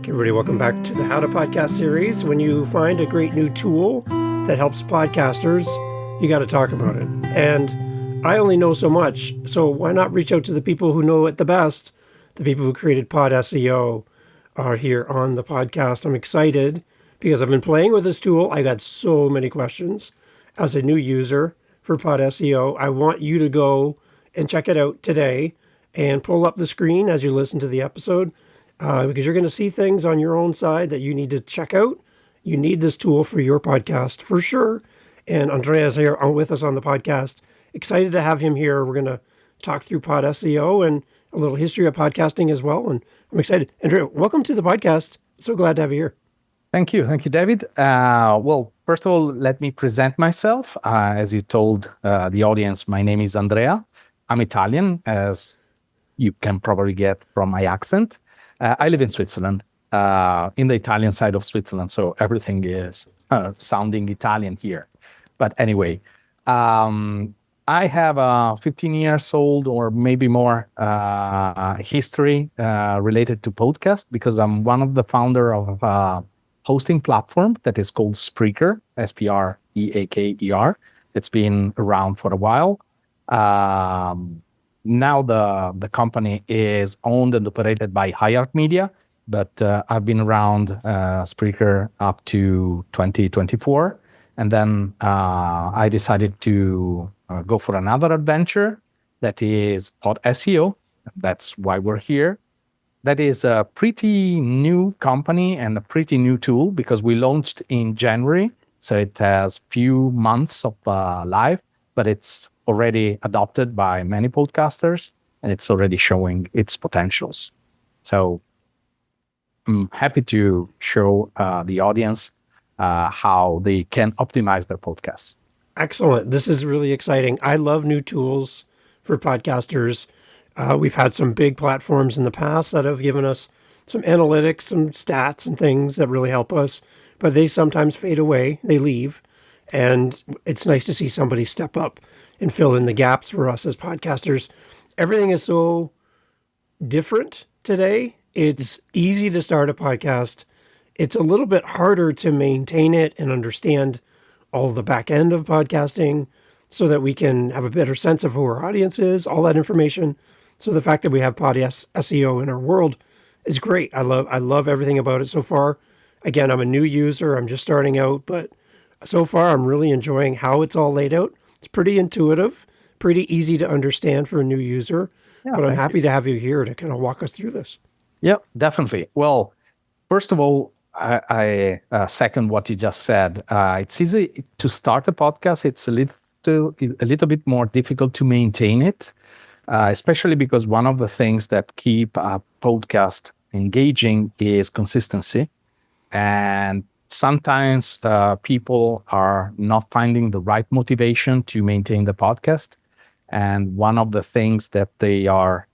Okay, everybody, welcome back to the How to Podcast series. When you find a great new tool that helps podcasters, you got to talk about it. And I only know so much, so why not reach out to the people who know it the best? The people who created PodSEO are here on the podcast. I'm excited because I've been playing with this tool. I got so many questions as a new user for PodSEO. I want you to go and check it out today and pull up the screen as you listen to the episode. Because you're going to see things on your own side that you need to check out. You need this tool for your podcast for sure. And Andrea is here with us on the podcast. Excited to have him here. We're going to talk through PodSEO and a little history of podcasting as well. And I'm excited. Andrea, welcome to the podcast. So glad to have you here. Thank you. Thank you, David. Well, first of all, let me present myself. As you told the audience, my name is Andrea. I'm Italian, as you can probably get from my accent. I live in Switzerland, in the Italian side of Switzerland, so everything is sounding Italian here. But anyway, I have a 15 years old or maybe more history related to podcast because I'm one of the founder of a hosting platform that is called Spreaker, Spreaker. It's been around for a while. Now the company is owned and operated by iHeartMedia, but I've been around Spreaker up to 2024. And then I decided to go for another adventure that is PodSEO. That's why we're here. That is a pretty new company and a pretty new tool because we launched in January. So it has few months of life, but it's already adopted by many podcasters, and it's already showing its potentials. So I'm happy to show the audience how they can optimize their podcasts. Excellent. This is really exciting. I love new tools for podcasters. We've had some big platforms in the past that have given us some analytics, some stats and things that really help us, but they sometimes fade away. They leave. And it's nice to see somebody step up and fill in the gaps for us as podcasters. Everything is so different today. It's easy to start a podcast. It's a little bit harder to maintain it and understand all the back end of podcasting so that we can have a better sense of who our audience is, all that information. So the fact that we have PodSEO in our world is great. I love everything about it so far. Again, I'm a new user. I'm just starting out, but so far, I'm really enjoying how it's all laid out. It's pretty intuitive, pretty easy to understand for a new user, but I'm happy to have you here to kind of walk us through this. Yeah, definitely. Well, first of all, I second what you just said. It's easy to start a podcast. It's a little bit more difficult to maintain it, especially because one of the things that keep a podcast engaging is consistency. And sometimes people are not finding the right motivation to maintain the podcast. And one of the things that they are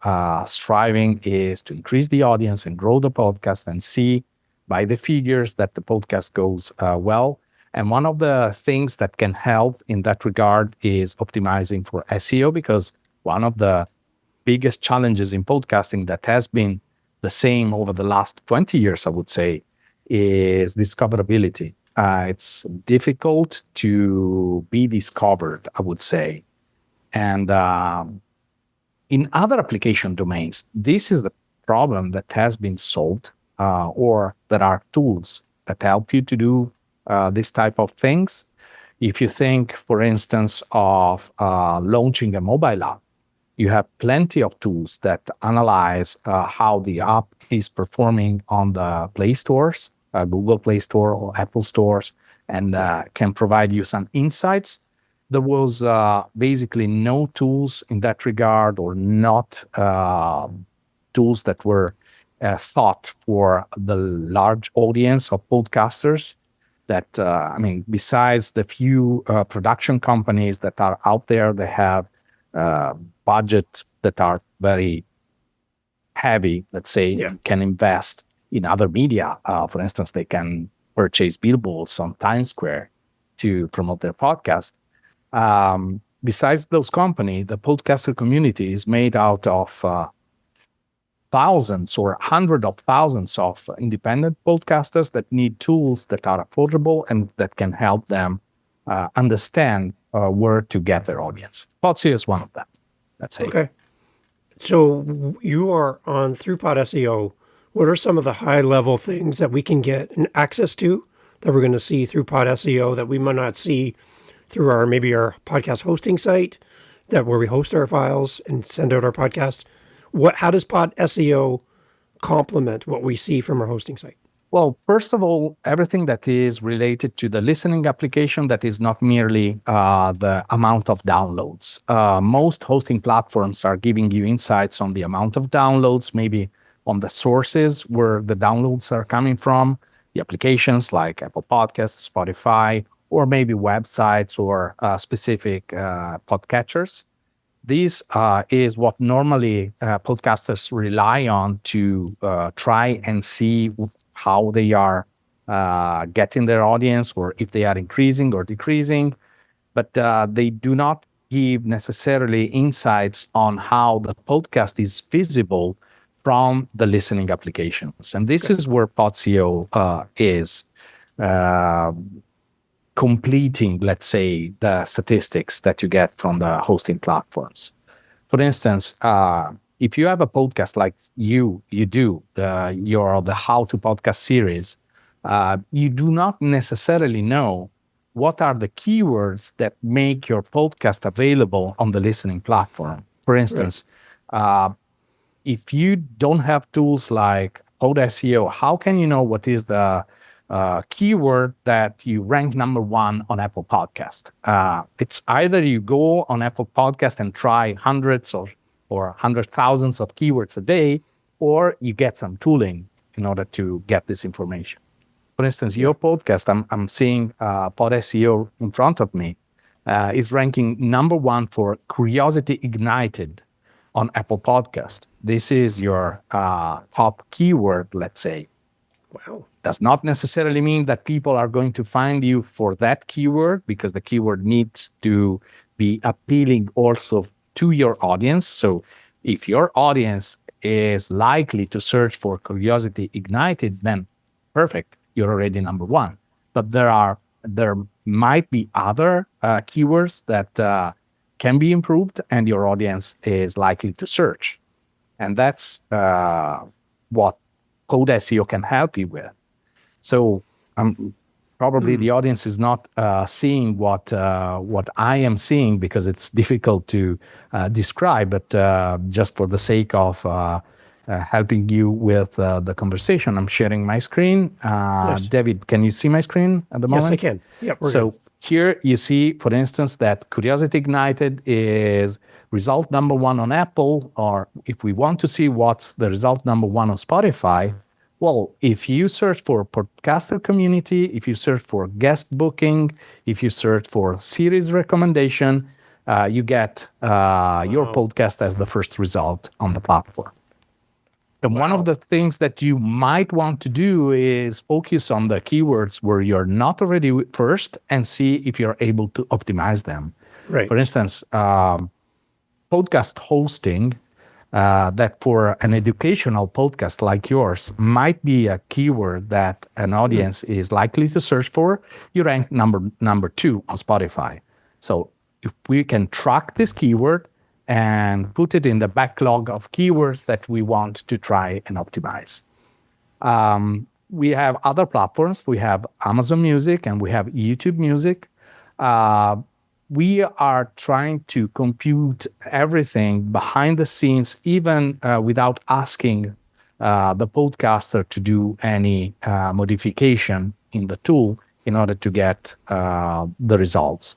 striving is to increase the audience and grow the podcast and see by the figures that the podcast goes well. And one of the things that can help in that regard is optimizing for SEO, because one of the biggest challenges in podcasting that has been the same over the last 20 years, I would say, is discoverability. It's difficult to be discovered, I would say. And in other application domains, this is the problem that has been solved, or there are tools that help you to do this type of things. If you think, for instance, of launching a mobile app, you have plenty of tools that analyze how the app is performing on the Play stores, Google Play Store or Apple stores, and can provide you some insights. There was basically no tools in that regard, or not tools that were thought for the large audience of podcasters. That, besides the few production companies that are out there, they have budget that are very heavy, let's say, can invest in other media. For instance, they can purchase billboards on Times Square to promote their podcast. Besides those companies, the podcaster community is made out of thousands or hundreds of thousands of independent podcasters that need tools that are affordable and that can help them understand where to get their audience. PodSEO is one of them. Let's say. Okay. So you are on through PodSEO. What are some of the high level things that we can get access to that we're going to see through PodSEO that we might not see through our podcast hosting site, where we host our files and send out our podcast? How does PodSEO complement what we see from our hosting site? Well, first of all, everything that is related to the listening application that is not merely the amount of downloads. Most hosting platforms are giving you insights on the amount of downloads, maybe on the sources where the downloads are coming from, the applications like Apple Podcasts, Spotify, or maybe websites or specific podcatchers. This is what normally podcasters rely on to try and see how they are getting their audience, or if they are increasing or decreasing. But they do not give necessarily insights on how the podcast is visible from the listening applications. And this is where PodSEO is completing, let's say, the statistics that you get from the hosting platforms. For instance, if you have a podcast like you do, the How to Podcast series, you do not necessarily know what are the keywords that make your podcast available on the listening platform. For instance, if you don't have tools like PodSEO, how can you know what is the keyword that you rank number one on Apple Podcast? It's either you go on Apple Podcast and try hundreds or 100,000s of keywords a day, or you get some tooling in order to get this information. For instance, your podcast, I'm seeing PodSEO in front of me, is ranking number one for Curiosity Ignited on Apple Podcast. This is your top keyword, let's say. Wow. Does not necessarily mean that people are going to find you for that keyword, because the keyword needs to be appealing also to your audience. So if your audience is likely to search for Curiosity Ignited, then perfect, you're already number one. But there might be other keywords that can be improved, and your audience is likely to search. And that's what PodSEO can help you with. So probably the audience is not seeing what I am seeing, because it's difficult to describe. But just for the sake of helping you with the conversation, I'm sharing my screen. Yes. David, can you see my screen at the moment? Yes, I can. Yep. So here you see, for instance, that Curiosity Ignited is result number one on Apple, or if we want to see what's the result number one on Spotify, well, if you search for podcaster community, if you search for guest booking, if you search for series recommendation, you get your podcast as the first result on the platform. And one of the things that you might want to do is focus on the keywords where you're not already first and see if you're able to optimize them. Right. For instance, podcast hosting, that for an educational podcast like yours might be a keyword that an audience is likely to search for. You rank number two on Spotify. So if we can track this keyword and put it in the backlog of keywords that we want to try and optimize. We have other platforms. We have Amazon Music and we have YouTube Music. We are trying to compute everything behind the scenes, even without asking the podcaster to do any modification in the tool in order to get the results.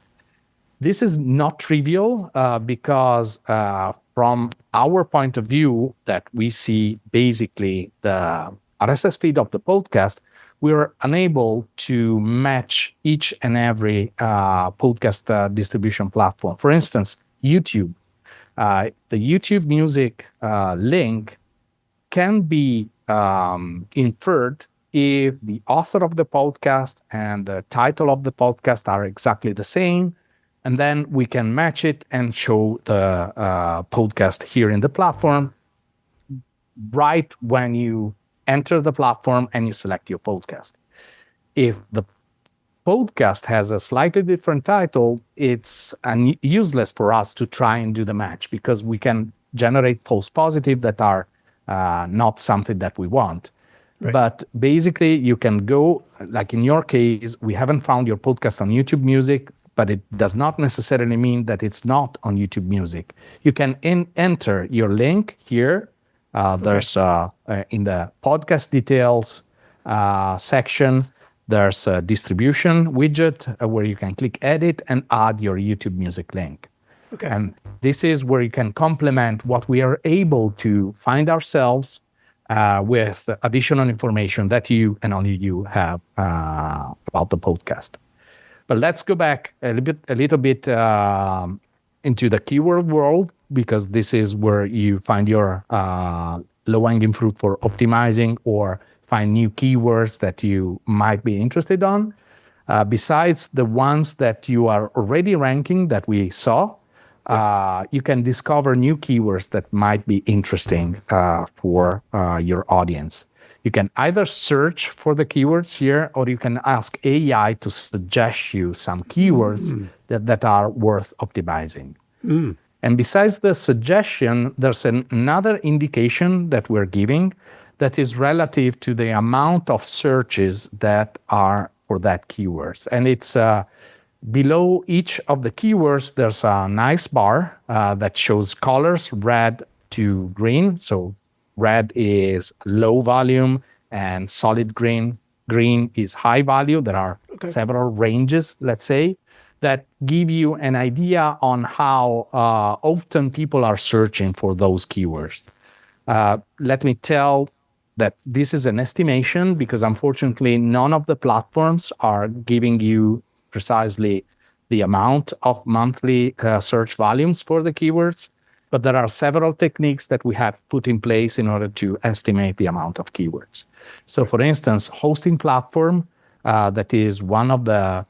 This is not trivial because from our point of view that we see basically the RSS feed of the podcast, we're unable to match each and every podcast distribution platform. For instance, YouTube. The YouTube Music link can be inferred if the author of the podcast and the title of the podcast are exactly the same. And then we can match it and show the podcast here in the platform. right when you enter the platform and you select your podcast. If the podcast has a slightly different title, it's useless for us to try and do the match because we can generate false positives that are not something that we want. Right. But basically, you can go, like in your case, we haven't found your podcast on YouTube Music, but it does not necessarily mean that it's not on YouTube Music. You can enter your link here. There's in the podcast details section, there's a distribution widget where you can click edit and add your YouTube Music link. Okay. And this is where you can complement what we are able to find ourselves with additional information that you and only you have about the podcast. But let's go back a little bit into the keyword world, because this is where you find your low-hanging fruit for optimizing or find new keywords that you might be interested on. Besides the ones that you are already ranking that we saw, you can discover new keywords that might be interesting for your audience. You can either search for the keywords here, or you can ask AI to suggest you some keywords that are worth optimizing. And besides the suggestion, there's another indication that we're giving that is relative to the amount of searches that are for that keywords. And it's below each of the keywords, there's a nice bar that shows colors, red to green. So red is low volume and solid green. Green is high value. There are several ranges, let's say, that give you an idea on how often people are searching for those keywords. Let me tell that this is an estimation because unfortunately none of the platforms are giving you precisely the amount of monthly search volumes for the keywords, but there are several techniques that we have put in place in order to estimate the amount of keywords. So for instance, hosting platform, that is one of the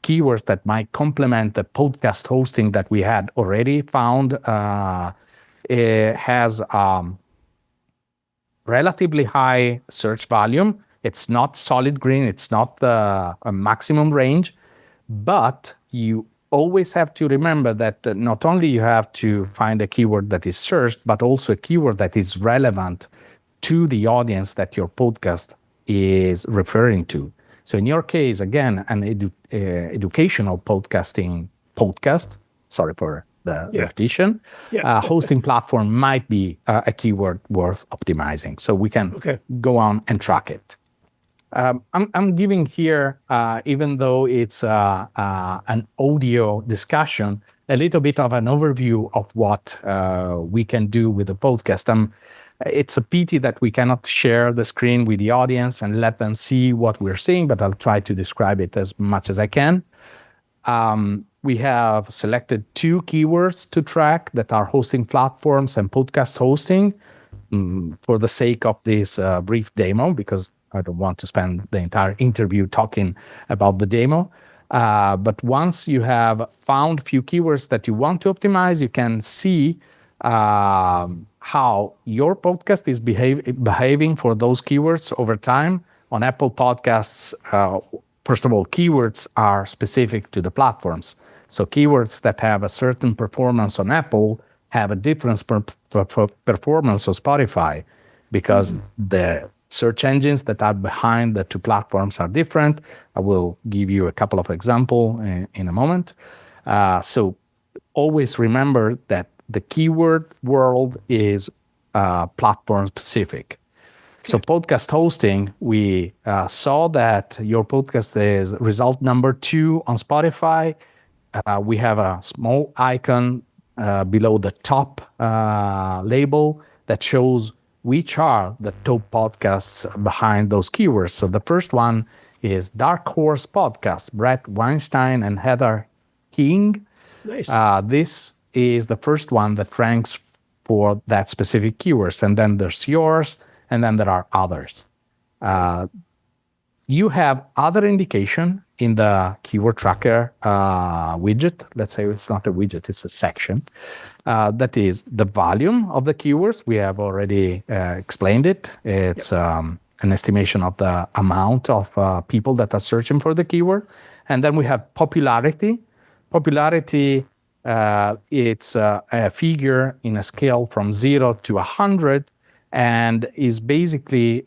keywords that might complement the podcast hosting that we had already found, it has relatively high search volume. It's not solid green, it's not a maximum range, but you always have to remember that not only you have to find a keyword that is searched, but also a keyword that is relevant to the audience that your podcast is referring to. So in your case, again, an educational podcast, sorry for the repetition, hosting platform might be a keyword worth optimizing. So we can go on and track it. I'm giving here, even though it's an audio discussion, a little bit of an overview of what we can do with the podcast. It's a pity that we cannot share the screen with the audience and let them see what we're seeing, but I'll try to describe it as much as I can. We have selected 2 keywords to track that are hosting platforms and podcast hosting for the sake of this brief demo, because I don't want to spend the entire interview talking about the demo. But once you have found a few keywords that you want to optimize, you can see how your podcast is behaving for those keywords over time. On Apple Podcasts, first of all, keywords are specific to the platforms. So keywords that have a certain performance on Apple have a different performance on Spotify, because the search engines that are behind the 2 platforms are different. I will give you a couple of examples in a moment. So always remember that the keyword world is platform specific. So podcast hosting, we saw that your podcast is result number 2 on Spotify. We have a small icon below the top label that shows which are the top podcasts behind those keywords. So the first one is Dark Horse Podcast, Brett Weinstein and Heather King. Nice. This is the first one that ranks for that specific keywords. And then there's yours, and then there are others. You have other indication in the keyword tracker widget. Let's say it's not a widget, it's a section. That is the volume of the keywords. We have already explained it. It's an estimation of the amount of people that are searching for the keyword. And then we have popularity. Popularity, it's a figure in a scale from 0 to 100, and is basically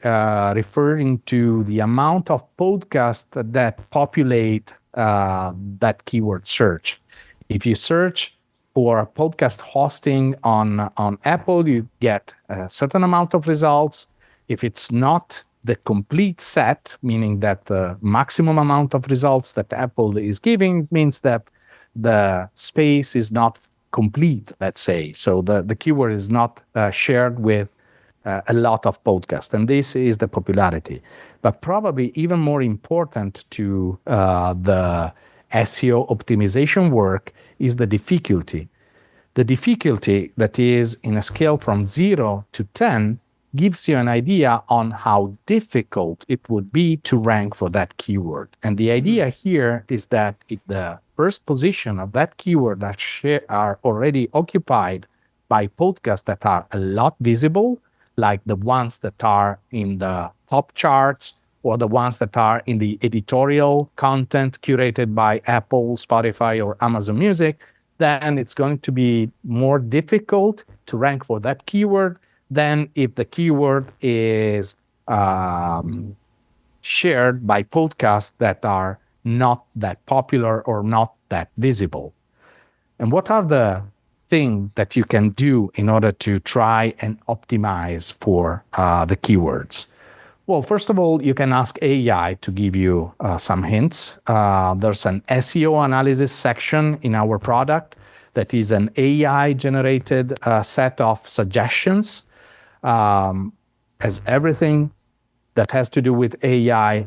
referring to the amount of podcasts that populate that keyword search. If you search for podcast hosting on Apple, you get a certain amount of results. If it's not the complete set, meaning that the maximum amount of results that Apple is giving means that the space is not complete, let's say. So the keyword is not shared with a lot of podcasts, and this is the popularity. But probably even more important to the SEO optimization work is the difficulty. The difficulty, that is in a scale from 0 to 10, gives you an idea on how difficult it would be to rank for that keyword. And the idea here is that if the first position of that keyword that are already occupied by podcasts that are a lot visible, like the ones that are in the top charts or the ones that are in the editorial content curated by Apple, Spotify, or Amazon Music, then it's going to be more difficult to rank for that keyword than if the keyword is shared by podcasts that are not that popular or not that visible. And what are the things that you can do in order to try and optimize for the keywords? Well, first of all, you can ask AI to give you some hints. There's an SEO analysis section in our product that is an AI-generated set of suggestions. As everything that has to do with AI,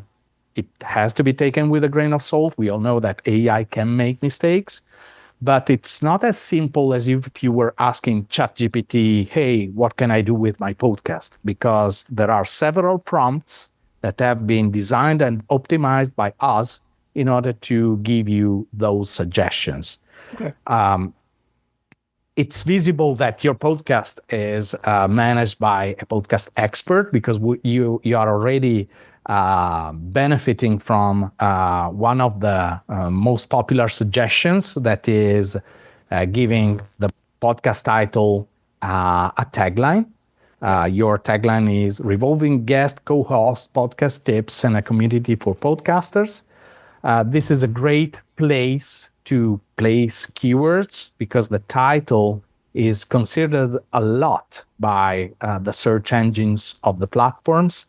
it has to be taken with a grain of salt. We all know that AI can make mistakes, but it's not as simple as if you were asking ChatGPT, hey, what can I do with my podcast? Because there are several prompts that have been designed and optimized by us in order to give you those suggestions. Okay. It's visible that your podcast is managed by a podcast expert because you are already benefiting from one of the most popular suggestions, that is giving the podcast title a tagline. Your tagline is Revolving Guest Co-host Podcast Tips and a Community for Podcasters. This is a great place to place keywords because the title is considered a lot by the search engines of the platforms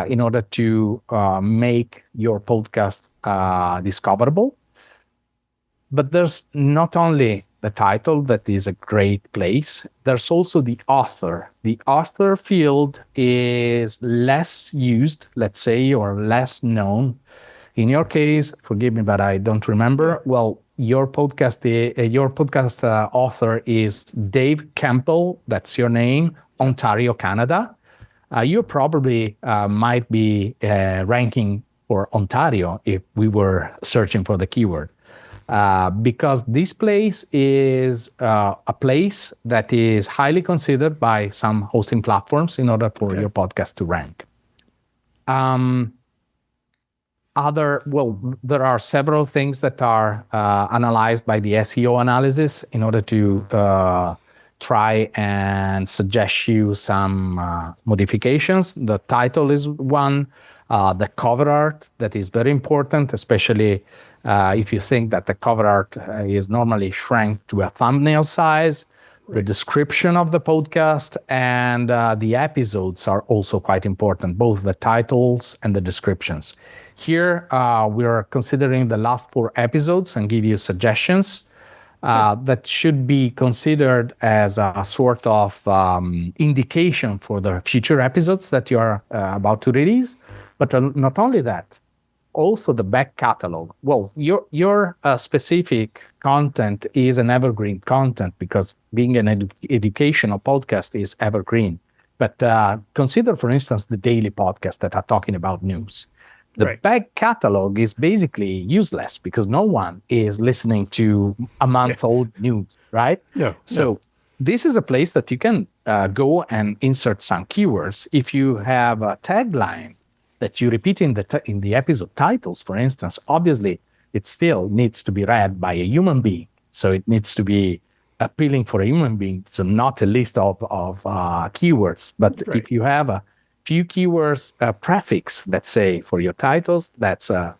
in order to make your podcast discoverable. But there's not only the title that is a great place, there's also the author. The author field is less used, let's say, or less known. In your case, forgive me, but I don't remember. Well, your podcast author is Dave Campbell. That's your name, Ontario, Canada. You probably might be ranking for Ontario if we were searching for the keyword. Because this place is a place that is highly considered by some hosting platforms in order for your podcast to rank. There are several things that are analyzed by the SEO analysis in order to try and suggest you some modifications. The title is one. The cover art, that is very important, especially if you think that the cover art is normally shrank to a thumbnail size. The description of the podcast and the episodes are also quite important, both the titles and the descriptions. Here, we are considering the last 4 episodes and give you suggestions that should be considered as a sort of indication for the future episodes that you are about to release. But not only that, also the back catalog. Well, your specific content is an evergreen content because being an educational podcast is evergreen. But consider, for instance, the daily podcasts that are talking about news. The Right. back catalog is basically useless because no one is listening to a month-old news, right? No. So this is a place that you can go and insert some keywords. If you have a tagline that you repeat in the episode titles, for instance, obviously it still needs to be read by a human being. So it needs to be appealing for a human being. So not a list of keywords. But Right. if you have a few keywords prefix, let's say, for your titles, that's a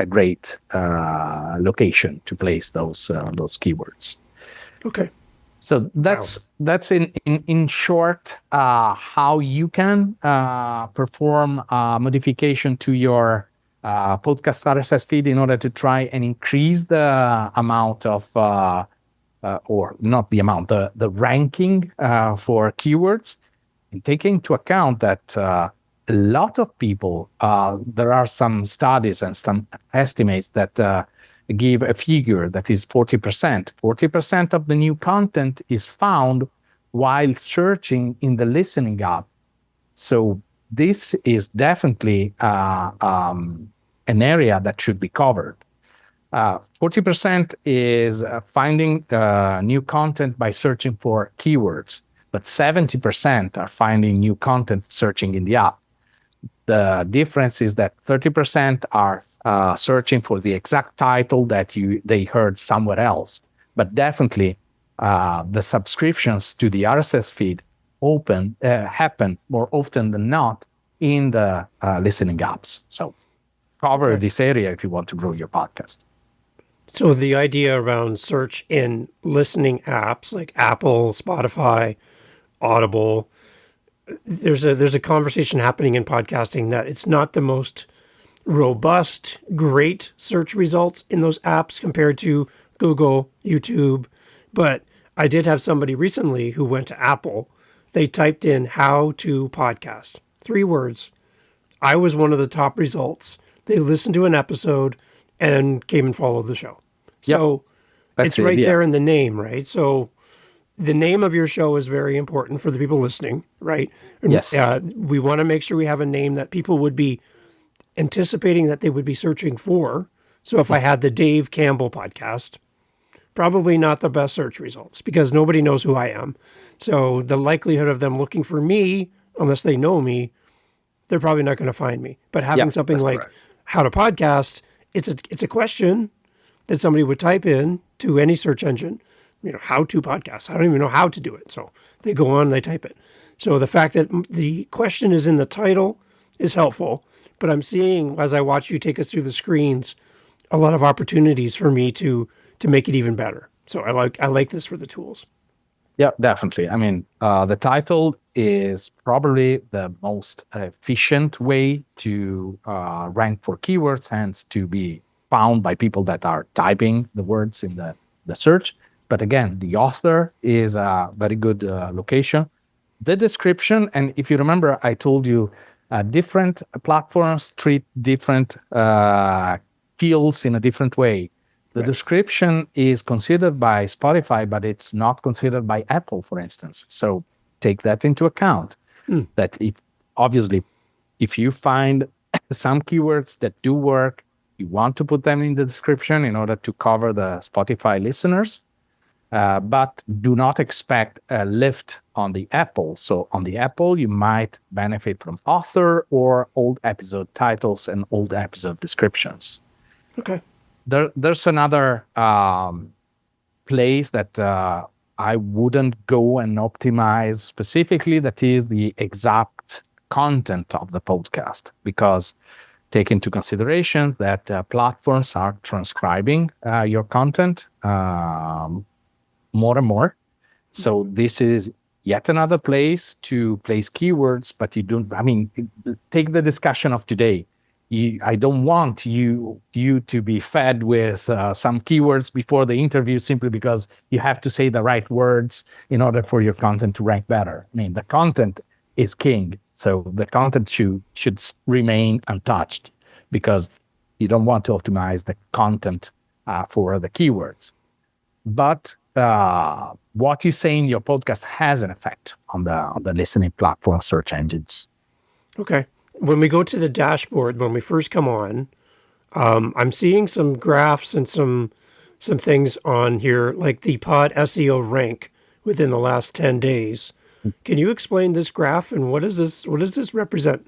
great location to place those keywords. Okay. So that's in short how you can perform modification to your podcast RSS feed in order to try and increase the amount of or not the amount, the ranking for keywords, and taking into account that a lot of people, there are some studies and some estimates that give a figure that is 40%. 40% of the new content is found while searching in the listening app. So this is definitely an area that should be covered. 40% is finding new content by searching for keywords, but 70% are finding new content searching in the app. The difference is that 30% are searching for the exact title that they heard somewhere else. But definitely, the subscriptions to the RSS feed happen more often than not in the listening apps. So cover this area if you want to grow your podcast. So the idea around search in listening apps like Apple, Spotify, Audible, there's a conversation happening in podcasting that it's not the most robust, great search results in those apps compared to Google, YouTube. But I did have somebody recently who went to Apple. They typed in how to podcast, 3 words. I was one of the top results. They listened to an episode and came and followed the show. So it's right there in the name, right? So the name of your show is very important for the people listening, right? And, yes. We want to make sure we have a name that people would be anticipating that they would be searching for. So if I had the Dave Campbell podcast, probably not the best search results because nobody knows who I am. So the likelihood of them looking for me, unless they know me, they're probably not going to find me. But having something like how to podcast, it's a question that somebody would type in to any search engine, how to podcast. I don't even know how to do it. So they go on, they type it. So the fact that the question is in the title is helpful, but I'm seeing as I watch you take us through the screens, a lot of opportunities for me to make it even better. So I like this for the tools. Yeah, definitely. I mean, the title is probably the most efficient way to rank for keywords, hence to be found by people that are typing the words in the search. But again, the author is a very good location. The description, and if you remember, I told you different platforms treat different fields in a different way. The description is considered by Spotify, but it's not considered by Apple, for instance. So take that into account. That obviously, if you find some keywords that do work, you want to put them in the description in order to cover the Spotify listeners, but do not expect a lift on the Apple. So on the Apple, you might benefit from author or old episode titles and old episode descriptions. Okay. There's another place that I wouldn't go and optimize specifically, that is the exact content of the podcast, because take into consideration that platforms are transcribing your content more and more. So this is yet another place to place keywords, but you don't, I mean, take the discussion of today. I don't want you to be fed with some keywords before the interview simply because you have to say the right words in order for your content to rank better. I mean, the content is king, so the content should remain untouched because you don't want to optimize the content for the keywords. But what you say in your podcast has an effect on the listening platform search engines. Okay. when we go to the dashboard, when we first come on, I'm seeing some graphs and some things on here, like the Pod SEO rank within the last 10 days. Can you explain this graph and what does this represent?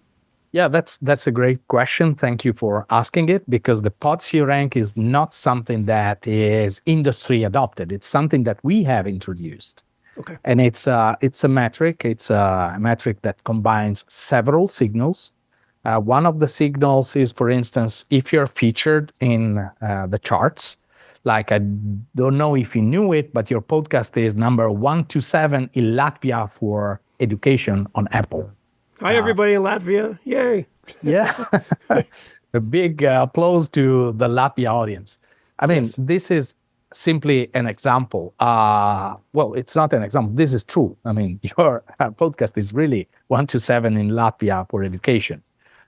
Yeah, that's a great question. Thank you for asking it, because the PodSEO rank is not something that is industry adopted. It's something that we have introduced. Okay. And it's a metric. It's a metric that combines several signals. One of the signals is, for instance, if you're featured in the charts. Like, I don't know if you knew it, but your podcast is number 127 in Latvia for education on Apple. Hi, everybody in Latvia. Yay. Yeah. A big applause to the Latvia audience. I mean, Yes. this is simply an example. Well, it's not an example. This is true. I mean, your podcast is really 127 in Latvia for education.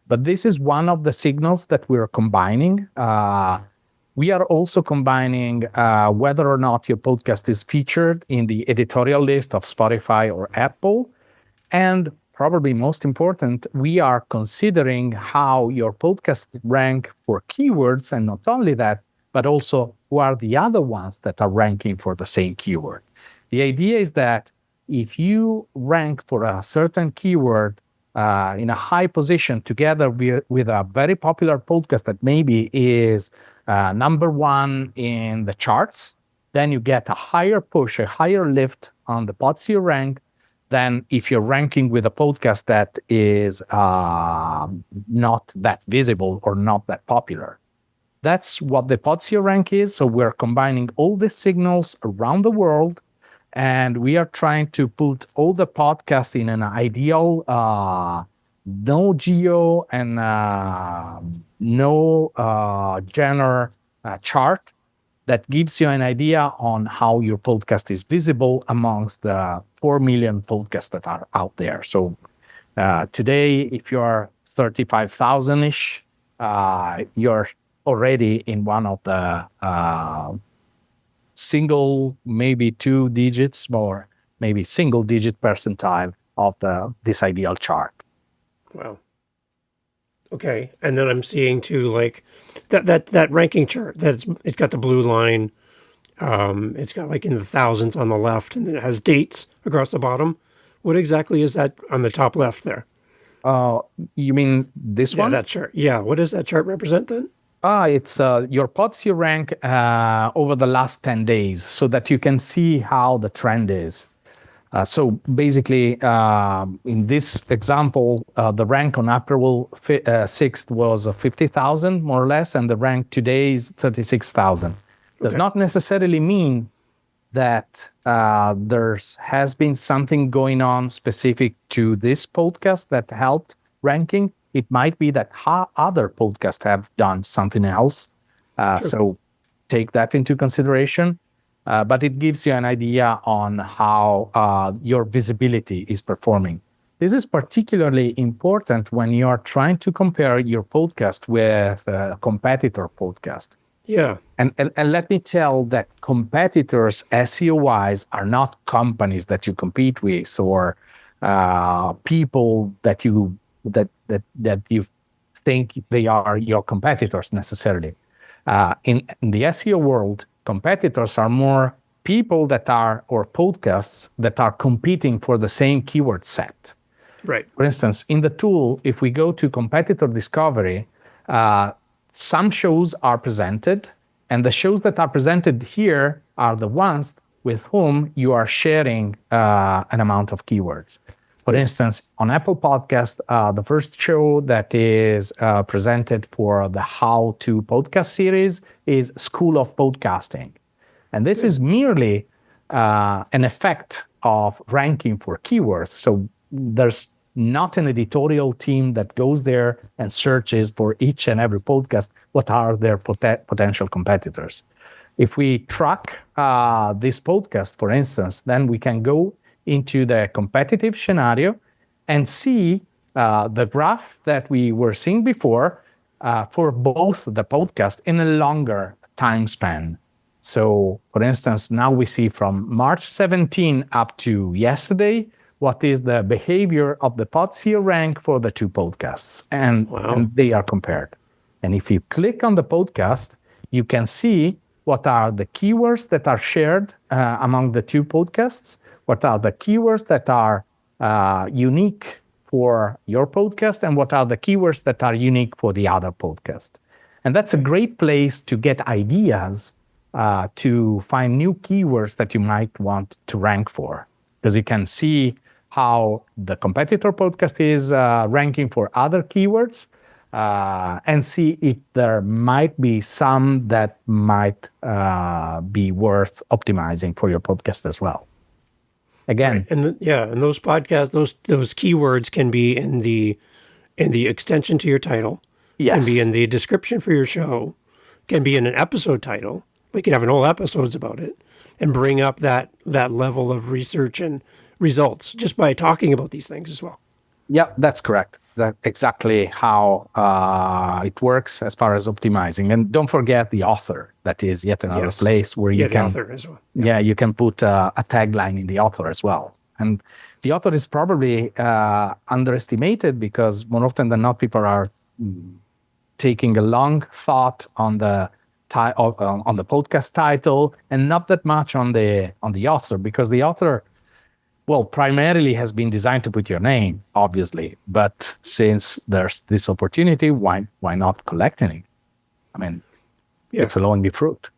But this is one of the signals that we're combining. We are also combining whether or not your podcast is featured in the editorial list of Spotify or Apple. And probably most important, we are considering how your podcast rank for keywords, and not only that, but also who are the other ones that are ranking for the same keyword. The idea is that if you rank for a certain keyword in a high position together with a very popular podcast that maybe is number one in the charts, then you get a higher push, a higher lift on the PodSEO rank than if you're ranking with a podcast that is not that visible or not that popular. That's what the PodSEO rank is. So we're combining all the signals around the world, and we are trying to put all the podcasts in an ideal no geo and no genre chart that gives you an idea on how your podcast is visible amongst the 4 million podcasts that are out there. So today, if you're 35,000-ish, you're already in one of the single, maybe 2 digits, or maybe single-digit percentile of this ideal chart. Wow. Okay. And then I'm seeing too, like that ranking chart it's got the blue line. It's got like in the thousands on the left, and then it has dates across the bottom. What exactly is that on the top left there? You mean this one? Yeah, that chart. Yeah. What does that chart represent then? It's your PodSEO rank over the last 10 days, so that you can see how the trend is. So basically, in this example, the rank on April 6th was 50,000, more or less, and the rank today is 36,000. Does not necessarily mean that there has been something going on specific to this podcast that helped ranking. It might be that other podcasts have done something else. So take that into consideration. But it gives you an idea on how your visibility is performing. This is particularly important when you are trying to compare your podcast with a competitor podcast. Yeah. And let me tell that competitors, SEO-wise, are not companies that you compete with or people that you think they are your competitors necessarily. In the SEO world, competitors are more people that are, or podcasts that are competing for the same keyword set. Right. For instance, in the tool, if we go to competitor discovery, some shows are presented, and the shows that are presented here are the ones with whom you are sharing an amount of keywords. For instance, on Apple Podcast, the first show that is presented for the How to Podcast series is School of Podcasting. And this is merely an effect of ranking for keywords. So there's not an editorial team that goes there and searches for each and every podcast what are their potential competitors. If we track this podcast, for instance, then we can go into the competitive scenario and see the graph that we were seeing before for both the podcast in a longer time span. So, for instance, now we see from March 17 up to yesterday, what is the behavior of the PodSEO rank for the two podcasts, and they are compared. And if you click on the podcast, you can see what are the keywords that are shared among the two podcasts, what are the keywords that are unique for your podcast, and what are the keywords that are unique for the other podcast. And that's a great place to get ideas to find new keywords that you might want to rank for, because you can see how the competitor podcast is ranking for other keywords, and see if there might be some that might be worth optimizing for your podcast as well. Again, right. And those podcasts, those keywords can be in the extension to your title, can be in the description for your show, can be in an episode title. We could have an whole episodes about it, and bring up that level of research and results just by talking about these things as well. Yeah, that's correct. That's exactly how it works as far as optimizing. And don't forget the author. That is yet another place where you can... the author as well. Yeah, you can put a tagline in the author as well. And the author is probably underestimated, because more often than not, people are taking a long thought on the podcast title and not that much on the author, because the author, well, primarily has been designed to put your name, obviously. But since there's this opportunity, why not collecting it? I mean, it's a low-hanging fruit.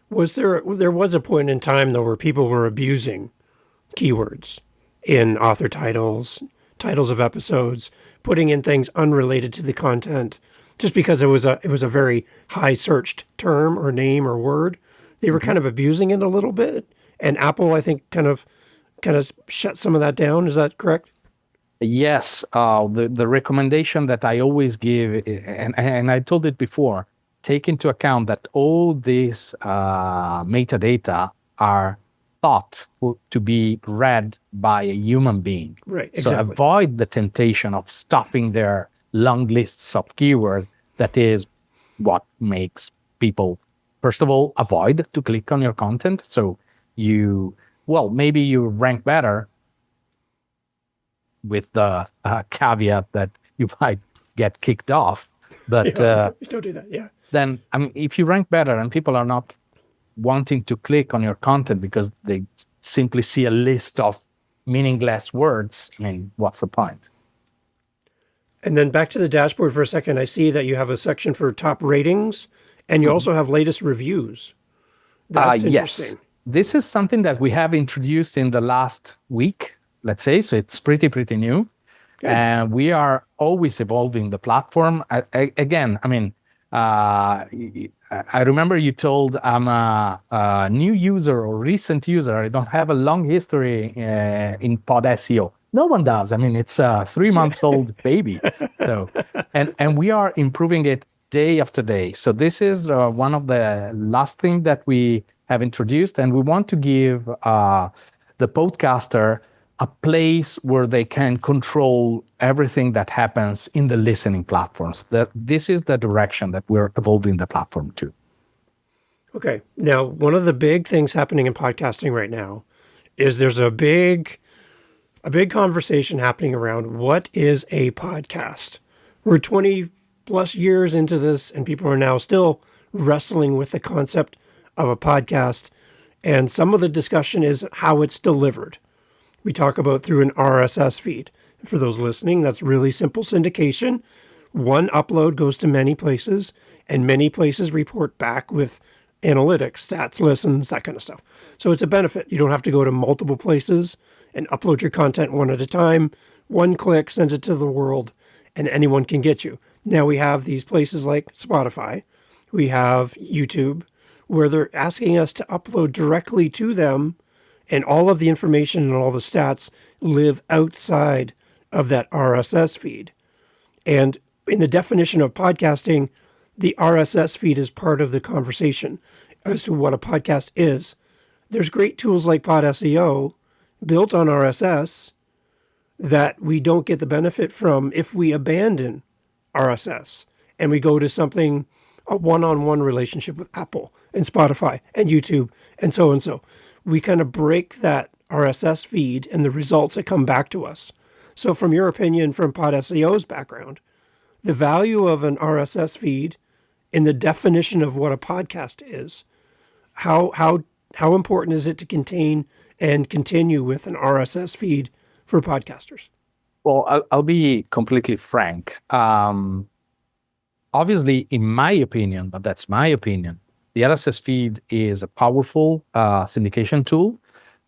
There was a point in time, though, where people were abusing keywords in author titles of episodes, putting in things unrelated to the content, just because it was a very high searched term or name or word. They were kind of abusing it a little bit, and Apple, I think, kind of shut some of that down. Is that correct? Yes. The recommendation that I always give, and I told it before, take into account that all these metadata are thought to be read by a human being. Right, exactly. So avoid the temptation of stuffing their long lists of keywords. That is what makes people, first of all, avoid to click on your content. So maybe you rank better, with the caveat that you might get kicked off. But don't do that. Yeah. Then, I mean, if you rank better and people are not wanting to click on your content because they simply see a list of meaningless words, I mean, what's the point? And then back to the dashboard for a second, I see that you have a section for top ratings, and you also have latest reviews. That's interesting. Yes. This is something that we have introduced in the last week, let's say, so it's pretty new. Good. And we are always evolving the platform. Again, I mean, I remember you told I'm a new user or recent user. I don't have a long history in PodSEO. No one does. I mean, it's a 3-month-old baby. So, and we are improving it day after day. So this is one of the last things that we have introduced, and we want to give the podcaster a place where they can control everything that happens in the listening platforms. This is the direction that we're evolving the platform to. Okay. Now, one of the big things happening in podcasting right now is there's a big conversation happening around what is a podcast. We're 20 plus years into this, and people are now still wrestling with the concept of a podcast. And some of the discussion is how it's delivered. We talk about through an RSS feed. For those listening, that's really simple syndication. One upload goes to many places, and many places report back with analytics, stats, listens, that kind of stuff. So it's a benefit. You don't have to go to multiple places and upload your content one at a time. One click sends it to the world, and anyone can get you. Now we have these places like Spotify. We have YouTube, where they're asking us to upload directly to them, and all of the information and all the stats live outside of that RSS feed. And in the definition of podcasting, the RSS feed is part of the conversation as to what a podcast is. There's great tools like PodSEO built on RSS that we don't get the benefit from if we abandon RSS and we go to something, a one-on-one relationship with Apple and Spotify and YouTube and so. We kind of break that RSS feed and the results that come back to us. So from your opinion, from PodSEO's background, the value of an RSS feed in the definition of what a podcast is, how important is it to contain and continue with an RSS feed for podcasters? Well, I'll be completely frank. Obviously, in my opinion, but that's my opinion, the RSS feed is a powerful syndication tool.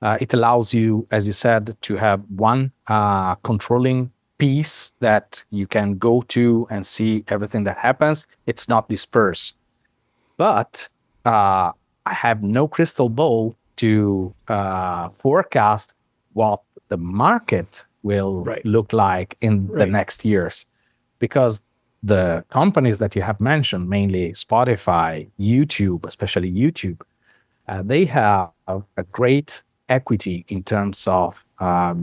It allows you, as you said, to have one controlling piece that you can go to and see everything that happens. It's not dispersed. But I have no crystal ball to forecast what the market will look like in the next years, because the companies that you have mentioned, mainly Spotify, YouTube, especially YouTube, they have a great equity in terms of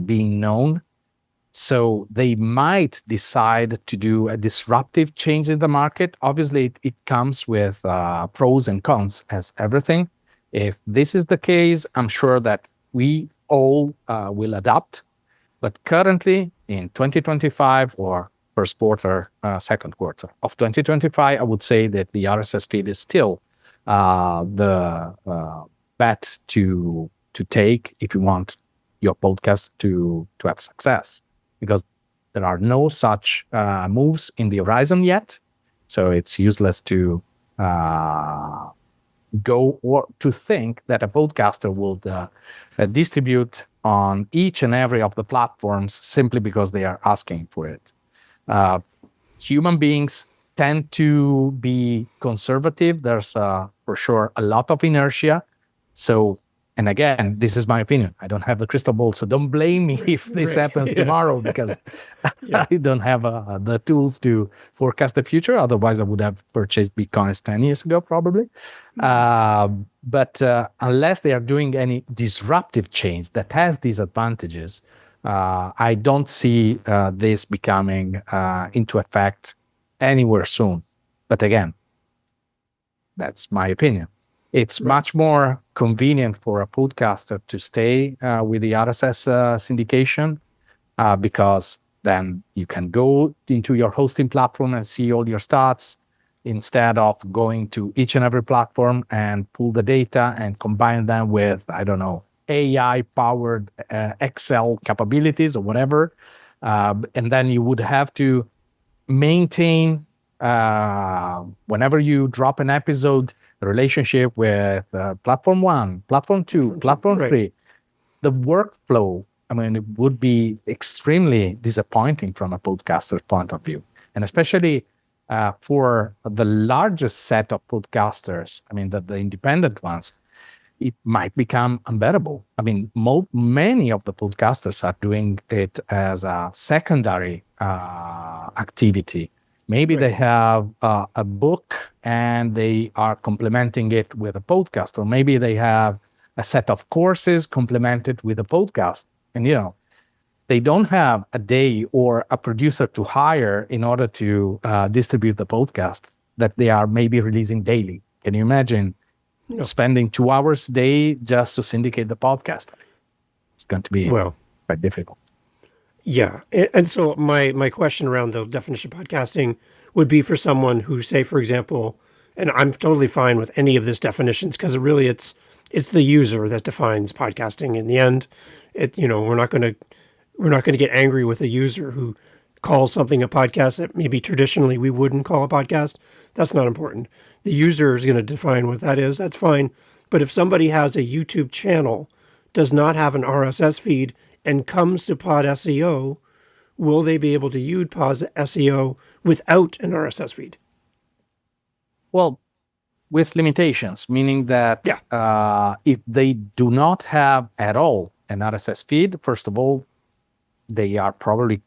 being known. So they might decide to do a disruptive change in the market. Obviously, it comes with pros and cons, as everything. If this is the case, I'm sure that we all will adapt. But currently, in 2025 or first quarter, second quarter of 2025, I would say that the RSS feed is still the bet to take if you want your podcast to have success, because there are no such moves in the horizon yet. So it's useless to go or to think that a podcaster will distribute on each and every of the platforms simply because they are asking for it. Human beings tend to be conservative. There's for sure a lot of inertia. So, and again, this is my opinion. I don't have the crystal ball, so don't blame me if this happens tomorrow, because I don't have the tools to forecast the future. Otherwise, I would have purchased Bitcoins 10 years ago, probably. But unless they are doing any disruptive change that has these advantages, I don't see this becoming into effect anywhere soon. But again, that's my opinion. It's much more convenient for a podcaster to stay with the RSS syndication because then you can go into your hosting platform and see all your stats instead of going to each and every platform and pull the data and combine them with, I don't know, AI-powered Excel capabilities or whatever. And then you would have to maintain, whenever you drop an episode, the relationship with platform 1, platform 2, platform 3. The workflow, I mean, it would be extremely disappointing from a podcaster's point of view. And especially for the largest set of podcasters, I mean, the independent ones, it might become unbearable. I mean, many of the podcasters are doing it as a secondary activity. Maybe they have a book and they are complementing it with a podcast, or maybe they have a set of courses complemented with a podcast. And, you know, they don't have a day or a producer to hire in order to distribute the podcast that they are maybe releasing daily. Can you imagine spending 2 hours a day just to syndicate the podcast? It's going to be quite difficult. Yeah. And so my question around the definition of podcasting would be for someone who, say, for example, and I'm totally fine with any of this definitions, because really it's the user that defines podcasting in the end. We're not going to get angry with a user who calls something a podcast that maybe traditionally we wouldn't call a podcast. That's not important. The user is going to define what that is. That's fine. But if somebody has a YouTube channel, does not have an RSS feed, and comes to PodSEO, will they be able to use PodSEO without an RSS feed? Well, with limitations, meaning that if they do not have at all an RSS feed, first of all, they are probably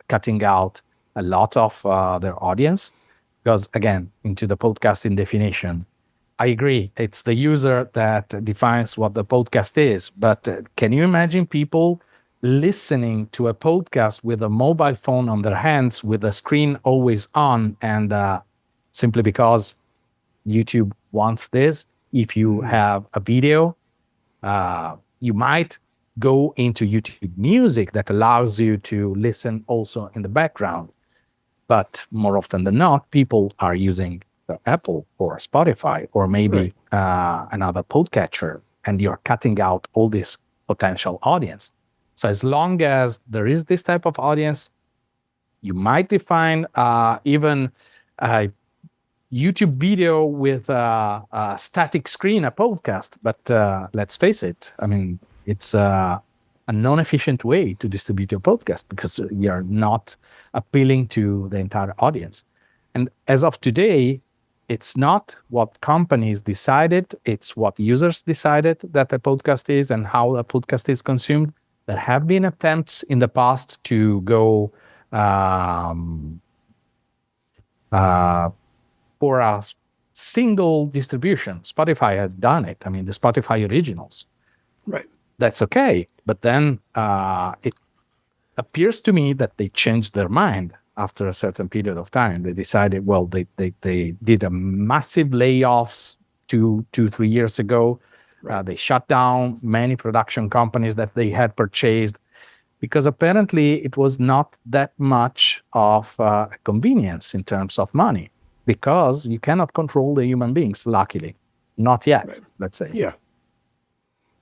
cutting out a lot of their audience, because again, into the podcasting definition, I agree, it's the user that defines what the podcast is. But can you imagine people listening to a podcast with a mobile phone on their hands, with the screen always on, and simply because YouTube wants this? If you have a video, you might go into YouTube Music that allows you to listen also in the background. But more often than not, people are using Apple or Spotify or maybe another podcatcher, and you're cutting out all this potential audience. So as long as there is this type of audience, you might define even a YouTube video with a static screen, a podcast. But let's face it, I mean, it's a non-efficient way to distribute your podcast because you're not appealing to the entire audience. And as of today, it's not what companies decided, it's what users decided that a podcast is and how a podcast is consumed. There have been attempts in the past to go for a single distribution. Spotify has done it. I mean, the Spotify originals. Right. That's okay. But then it appears to me that they changed their mind after a certain period of time. They decided, well, they did a massive layoffs 3 years ago. They shut down many production companies that they had purchased because apparently it was not that much of a convenience in terms of money because you cannot control the human beings, luckily. Not yet, let's say. Yeah.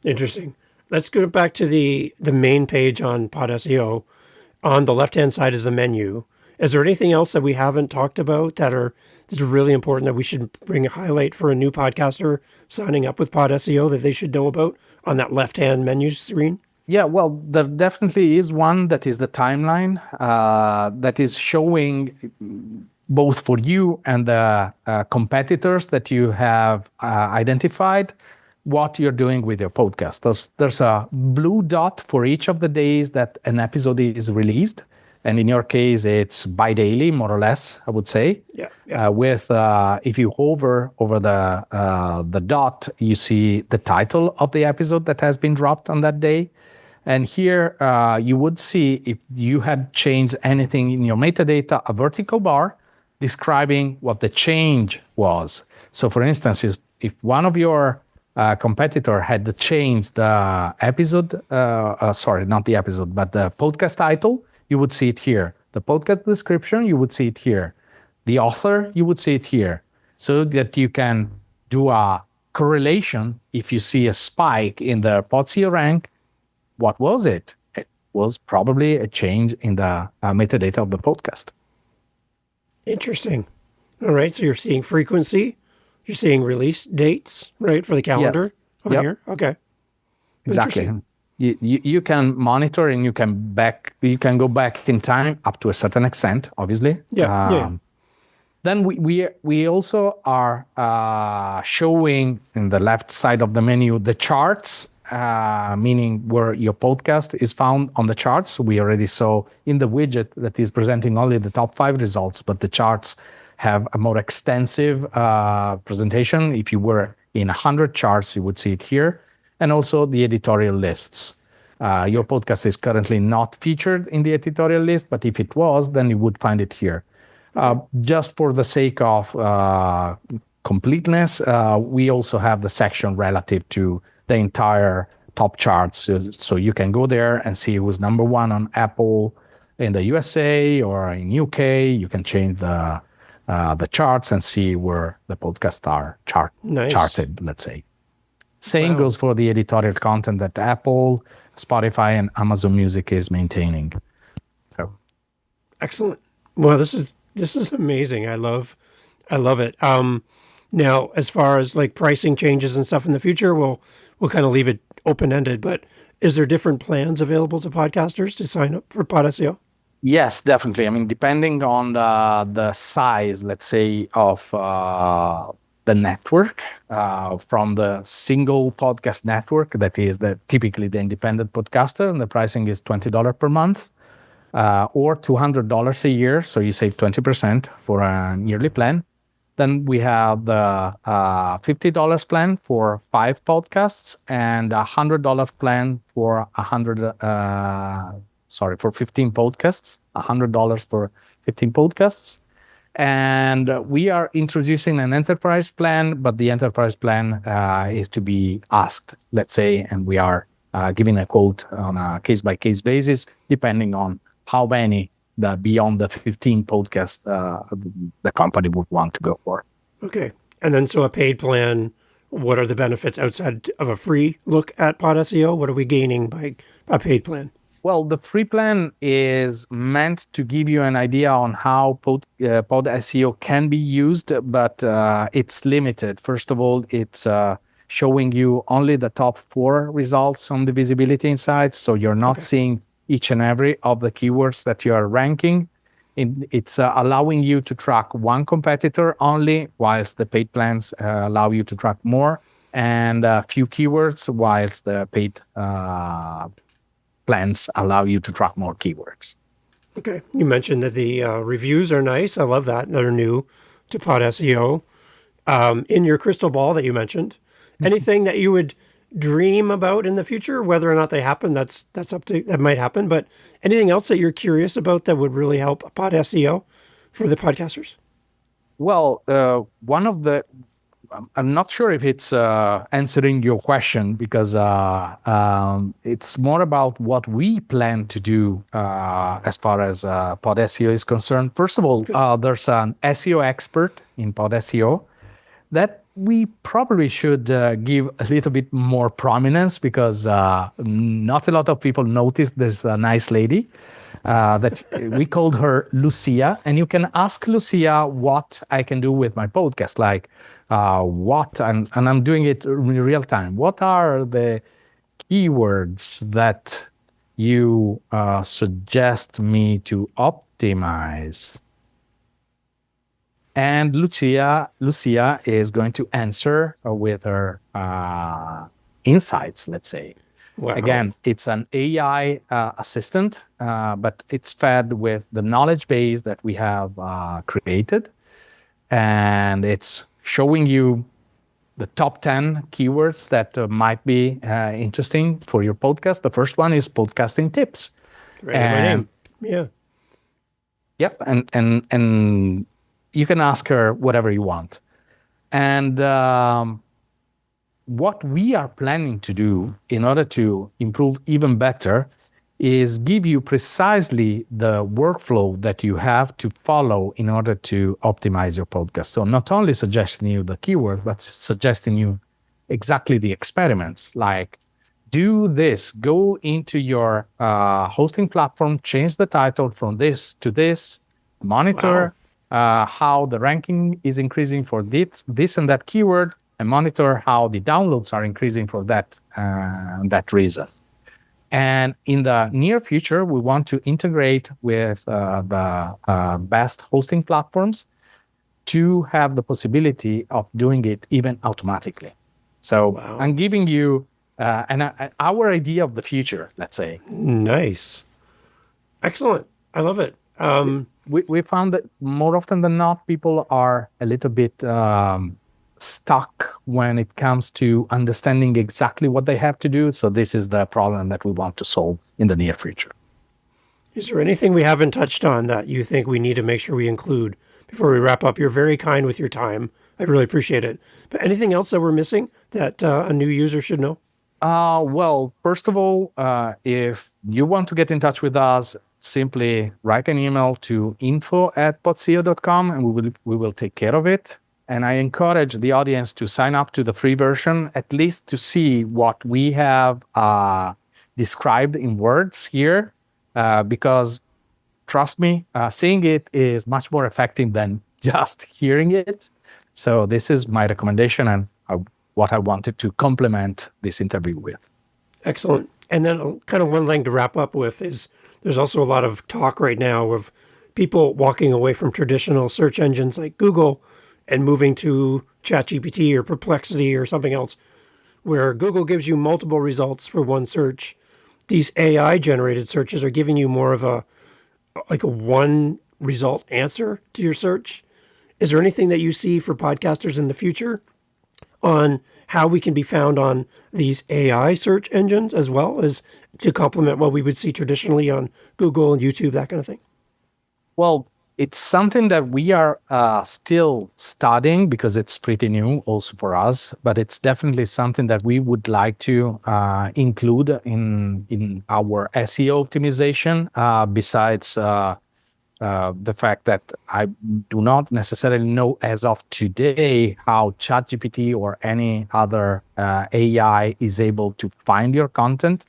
Interesting. Let's go back to the main page on PodSEO. On the left-hand side is the menu. Is there anything else that we haven't talked about that's really important that we should bring a highlight for a new podcaster signing up with PodSEO that they should know about on that left-hand menu screen? Yeah, well, there definitely is one that is the timeline that is showing both for you and the competitors that you have identified what you're doing with your podcast. There's a blue dot for each of the days that an episode is released. And in your case, it's bi-daily, more or less, I would say. Yeah. If you hover over the dot, you see the title of the episode that has been dropped on that day. And here you would see if you had changed anything in your metadata, a vertical bar describing what the change was. So for instance, if one of your competitor had changed the episode, not the episode, but the podcast title, you would see it here. The podcast description, you would see it here. The author, you would see it here. So that you can do a correlation. If you see a spike in the PodSEO rank, what was it? It was probably a change in the metadata of the podcast. Interesting. All right. So you're seeing frequency. You're seeing release dates, right, for the calendar over here. Okay. Exactly. You can monitor and you can go back in time up to a certain extent, obviously. Then we also are showing in the left side of the menu the charts, meaning where your podcast is found on the charts. We already saw in the widget that is presenting only the top 5 results, but the charts have a more extensive presentation. If you were in 100 charts, you would see it here. And also the editorial lists. Your podcast is currently not featured in the editorial list, but if it was, then you would find it here. Just for the sake of completeness, we also have the section relative to the entire top charts. So you can go there and see who's number 1 on Apple in the USA or in UK. You can change the charts and see where the podcasts are charted, let's say. Same goes for the editorial content that Apple, Spotify, and Amazon Music is maintaining. So, excellent. Well, this is amazing. I love it. Now, as far as like pricing changes and stuff in the future, we'll kind of leave it open ended. But is there different plans available to podcasters to sign up for PodSEO? Yes, definitely. I mean, depending on the size, let's say, of the network, from the single podcast network, that is typically the independent podcaster, and the pricing is $20 per month, or $200 a year, so you save 20% for an yearly plan. Then we have the $50 plan for 5 podcasts and $100 plan for 15 podcasts, $100 for 15 podcasts. And we are introducing an enterprise plan, but the enterprise plan is to be asked, let's say, and we are giving a quote on a case-by-case basis, depending on how many beyond the 15 podcasts the company would want to go for. Okay. And then so a paid plan, what are the benefits outside of a free look at PodSEO? What are we gaining by a paid plan? Well, the free plan is meant to give you an idea on how PodSEO can be used, but it's limited. First of all, it's showing you only the top 4 results on the visibility insights, so you're not seeing each and every of the keywords that you are ranking. It's allowing you to track one competitor only, whilst the paid plans allow you to track more, and a few keywords, whilst the paid plans allow you to track more keywords. Okay. You mentioned that the reviews are nice. I love that. They're new to PodSEO. In your crystal ball that you mentioned, anything that you would dream about in the future, whether or not they happen, that's up to, that might happen, but anything else that you're curious about that would really help PodSEO for the podcasters? Well, one of the, I'm not sure if it's answering your question, because it's more about what we plan to do as far as PodSEO is concerned. First of all, there's an SEO expert in PodSEO that we probably should give a little bit more prominence, because not a lot of people notice there's a nice lady that we called her Lucia. And you can ask Lucia what I can do with my podcast, like and I'm doing it in real time. What are the keywords that you suggest me to optimize? And Lucia is going to answer with her insights, let's say. Wow. Again, it's an AI assistant, but it's fed with the knowledge base that we have created. And it's showing you the top 10 keywords that might be interesting for your podcast. The first one is podcasting tips. Right, my name. Yeah. Yep. And you can ask her whatever you want. And what we are planning to do in order to improve even better is give you precisely the workflow that you have to follow in order to optimize your podcast. So not only suggesting you the keyword, but suggesting you exactly the experiments, like do this, go into your hosting platform, change the title from this to this, monitor how the ranking is increasing for this and that keyword, and monitor how the downloads are increasing for that reason. And in the near future, we want to integrate with the best hosting platforms to have the possibility of doing it even automatically. So I'm giving you our idea of the future, let's say. Nice. Excellent. I love it. We found that more often than not, people are a little bit stuck when it comes to understanding exactly what they have to do. So this is the problem that we want to solve in the near future. Is there anything we haven't touched on that you think we need to make sure we include before we wrap up? You're very kind with your time. I really appreciate it. But anything else that we're missing that a new user should know? Well, first of all, if you want to get in touch with us, simply write an email to info@podseo.com and we will take care of it. And I encourage the audience to sign up to the free version, at least to see what we have described in words here, because trust me, seeing it is much more effective than just hearing it. So this is my recommendation and what I wanted to complement this interview with. Excellent. And then kind of one thing to wrap up with is there's also a lot of talk right now of people walking away from traditional search engines like Google and moving to ChatGPT or Perplexity or something else, where Google gives you multiple results for one search. These AI-generated searches are giving you more of a one result answer to your search. Is there anything that you see for podcasters in the future on how we can be found on these AI search engines as well as to complement what we would see traditionally on Google and YouTube, that kind of thing? Well, It's something that we are still studying because it's pretty new also for us, but it's definitely something that we would like to include in our SEO optimization, besides the fact that I do not necessarily know as of today how ChatGPT or any other AI is able to find your content,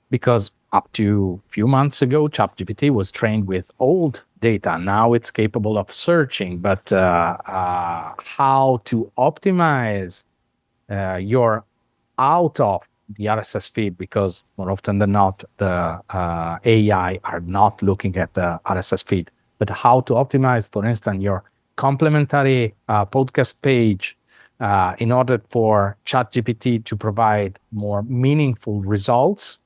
because up to a few months ago, ChatGPT was trained with old data. Now it's capable of searching, but how to optimize your out of the RSS feed, because more often than not, the AI are not looking at the RSS feed, but how to optimize, for instance, your complementary podcast page in order for ChatGPT to provide more meaningful results.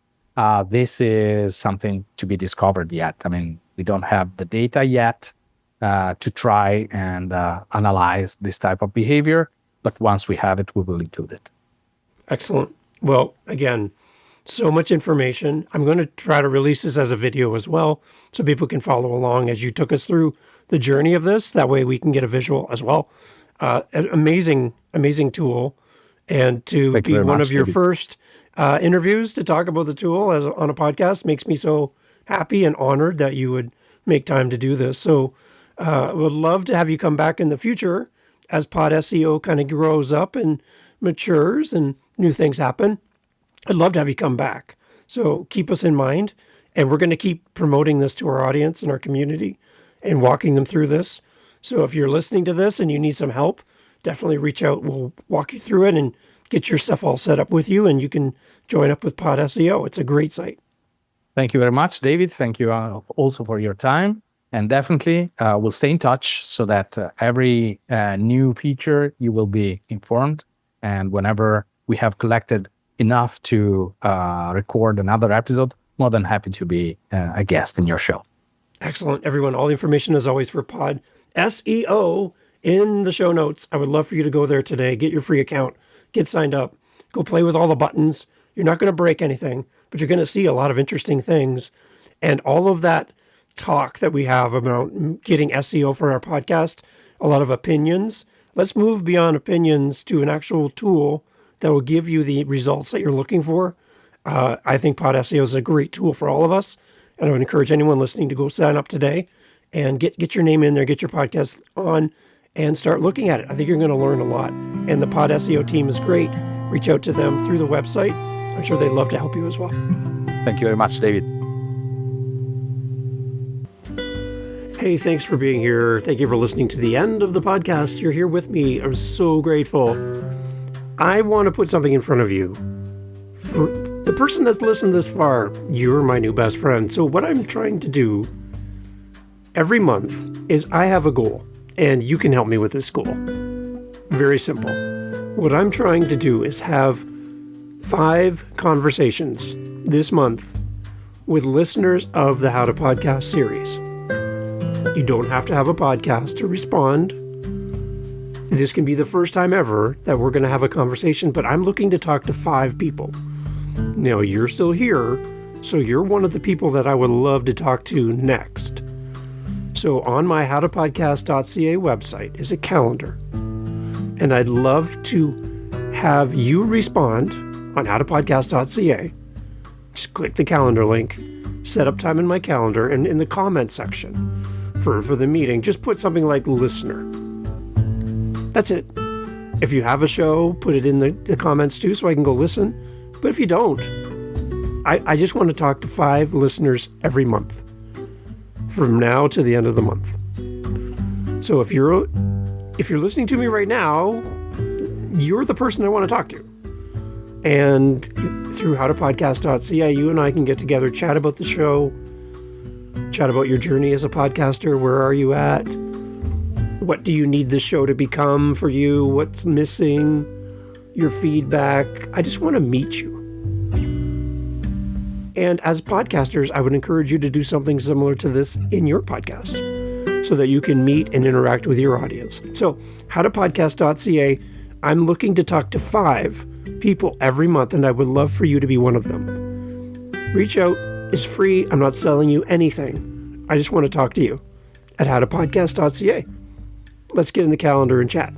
This is something to be discovered yet. I mean, we don't have the data yet to try and analyze this type of behavior, but once we have it, we will include it. Excellent. Well, again, so much information. I'm going to try to release this as a video as well, so people can follow along as you took us through the journey of this. That way we can get a visual as well. An amazing tool. And to be one of your first interviews to talk about the tool as on a podcast makes me so happy and honored that you would make time to do this. So would love to have you come back in the future as PodSEO kind of grows up and matures and new things happen. I'd love to have you come back. So keep us in mind, and we're going to keep promoting this to our audience and our community and walking them through this. So if you're listening to this and you need some help, definitely reach out. We'll walk you through it and get your stuff all set up with you, and you can join up with PodSEO. It's a great site. Thank you very much, David. Thank you also for your time. And definitely we'll stay in touch so that every new feature you will be informed. And whenever we have collected enough to record another episode, more than happy to be a guest in your show. Excellent. Everyone, all the information as always for PodSEO in the show notes. I would love for you to go there today, get your free account, get signed up, go play with all the buttons. You're not going to break anything, but you're going to see a lot of interesting things. And all of that talk that we have about getting SEO for our podcast, a lot of opinions. Let's move beyond opinions to an actual tool that will give you the results that you're looking for. I think PodSEO is a great tool for all of us. And I would encourage anyone listening to go sign up today and get your name in there, get your podcast on, and start looking at it. I think you're going to learn a lot. And the PodSEO team is great. Reach out to them through the website. I'm sure they'd love to help you as well. Thank you very much, David. Hey, thanks for being here. Thank you for listening to the end of the podcast. You're here with me. I'm so grateful. I want to put something in front of you. For the person that's listened this far, you're my new best friend. So what I'm trying to do every month is I have a goal, and you can help me with this goal. Very simple. What I'm trying to do is have 5 conversations this month with listeners of the How to Podcast series. You don't have to have a podcast to respond. This can be the first time ever that we're going to have a conversation, but I'm looking to talk to 5 people. Now, you're still here, so you're one of the people that I would love to talk to next. So on my howtopodcast.ca website is a calendar, and I'd love to have you respond on howtopodcast.ca. Just click the calendar link, set up time in my calendar, and in the comments section for the meeting, just put something like listener. That's it. If you have a show, put it in the comments too so I can go listen. But if you don't, I just want to talk to 5 listeners every month from now to the end of the month. So if you're listening to me right now, you're the person I want to talk to. And through howtopodcast.ca, you and I can get together, chat about the show, chat about your journey as a podcaster. Where are you at? What do you need this show to become for you? What's missing? Your feedback. I just want to meet you. And as podcasters, I would encourage you to do something similar to this in your podcast so that you can meet and interact with your audience. So, howtopodcast.ca, I'm looking to talk to 5 people every month, and I would love for you to be one of them. Reach out. It's free. I'm not selling you anything. I just want to talk to you. at howtopodcast.ca. Let's get in the calendar and chat.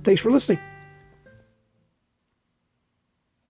Thanks for listening.